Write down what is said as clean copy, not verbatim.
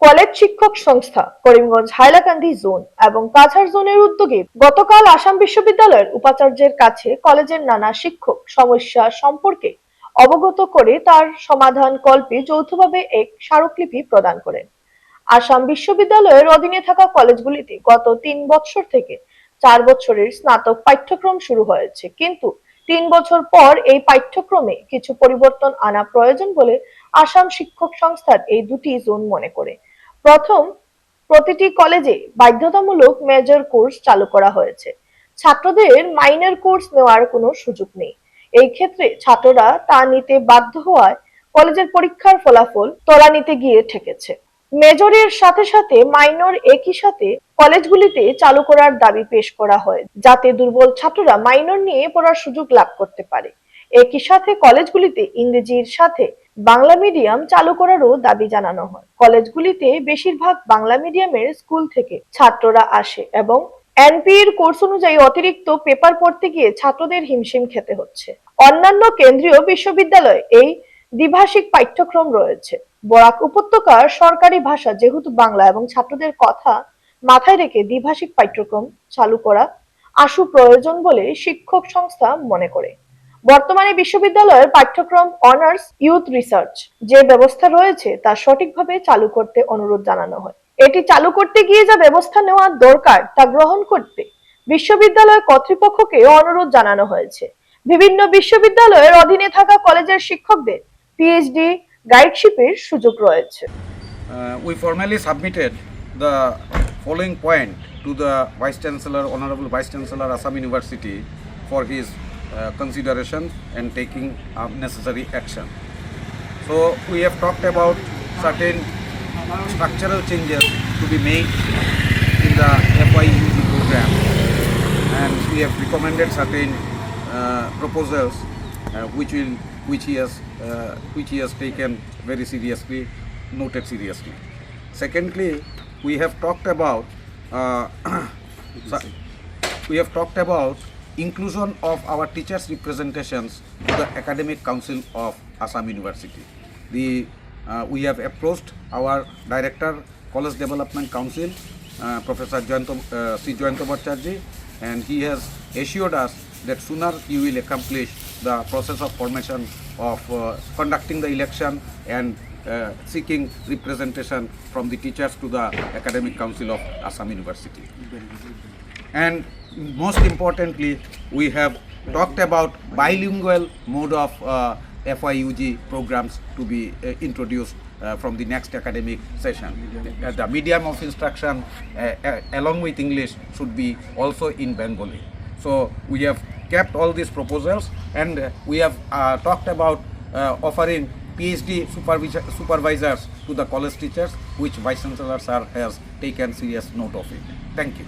College শিক্ষক সংস্থা Karimganj Hailakandi zone এবং কাছাড় জোনের উদ্যোগে গতকাল আসাম বিশ্ববিদ্যালয়ের উপাচার্যের কাছে কলেজের নানা শিক্ষক সমস্যা সম্পর্কে অবগত করে তার সমাধান কল্পে যৌথভাবে এক স্মারকলিপি প্রদান করেন। আসাম বিশ্ববিদ্যালয়ের অধীনে থাকা কলেজগুলিতে গত ৩ বছর থেকে ৪ বছরের স্নাতক পাঠ্যক্রম শুরু হয়েছে, কিন্তু ৩ বছর পর এই পাঠ্যক্রমে কিছু পরিবর্তন আনা প্রয়োজন বলে আসাম শিক্ষক সংস্থার এই দুটি জোন মনে করে। প্রথম, প্রতিটি কলেজে বাধ্যতামূলক মেজর কোর্স চালু করা হয়েছে। ছাত্রদের মাইনর কোর্স নেওয়ার কোনো সুযোগ নেই। এই ক্ষেত্রে ছাত্ররা তা নিতে বাধ্য হওয়ায় কলেজের পরীক্ষার ফলাফল তলানিতে গিয়ে ঠেকেছে। মেজরের সাথে সাথে মাইনর একই সাথে কলেজগুলিতে চালু করার দাবি পেশ করা হয়, যাতে দুর্বল ছাত্ররা মাইনর নিয়ে পড়ার সুযোগ লাভ করতে পারে। একই সাথে কলেজগুলিতে ইংরেজির সাথে বাংলা মিডিয়াম চালু করারও দাবি জানানো হয়। কলেজগুলিতে বেশিরভাগ বাংলা মিডিয়ামের স্কুল থেকে ছাত্ররা আসে এবং এনপি এর কোর্স অনুযায়ী অতিরিক্ত পেপার পড়তে গিয়ে ছাত্রদের হিমশিম খেতে হচ্ছে। অন্যান্য কেন্দ্রীয় বিশ্ববিদ্যালয়ে এই দ্বিভাষিক পাঠ্যক্রম রয়েছে। বরাক উপত্যকার সরকারি ভাষা যেহেতু বাংলা এবং ছাত্রদের কথা মাথায় রেখে দ্বিভাষিক পাঠ্যক্রম চালু করা আশু প্রয়োজন বলে শিক্ষক সংস্থা মনে করে। বর্তমানে বিশ্ববিদ্যালয়ের পাঠ্যক্রম অনার্স ইউথ রিসার্চ যে ব্যবস্থা রয়েছে তা সঠিকভাবে চালু করতে অনুরোধ জানানো হয়। এটি চালু করতে গিয়ে যা ব্যবস্থা নেওয়া দরকার তা গ্রহণ করতে বিশ্ববিদ্যালয় কর্তৃপক্ষকে অনুরোধ জানানো হয়েছে। বিভিন্ন বিশ্ববিদ্যালয়ের অধীনে থাকা কলেজের শিক্ষকদের পিএইচডি গাইডশিপের সুযোগ রয়েছে। We formally submitted the following point to the Vice Chancellor, Honorable Vice Chancellor, Assam University, for his consideration and taking necessary action. So we have talked about certain structural changes to be made in the FYUG program, and we have recommended certain proposals which he has taken very seriously, noted seriously. Secondly, we have talked about inclusion of our teachers' representations to the Academic Council of Assam University. We have approached our Director, College Development Council, Professor C. Joyanto Bhattacharjee, and he has assured us that sooner he will accomplish the process of formation of conducting the election and seeking representation from the teachers to the Academic Council of Assam University. And most importantly, we have talked about bilingual mode of FYUG programs to be introduced from the next academic session. The medium of instruction along with English should be also in Bengali. So we have kept all these proposals, and we have talked about offering PhD supervisors to the college teachers, which Vice Chancellor Sir has taken serious note of it. Thank you.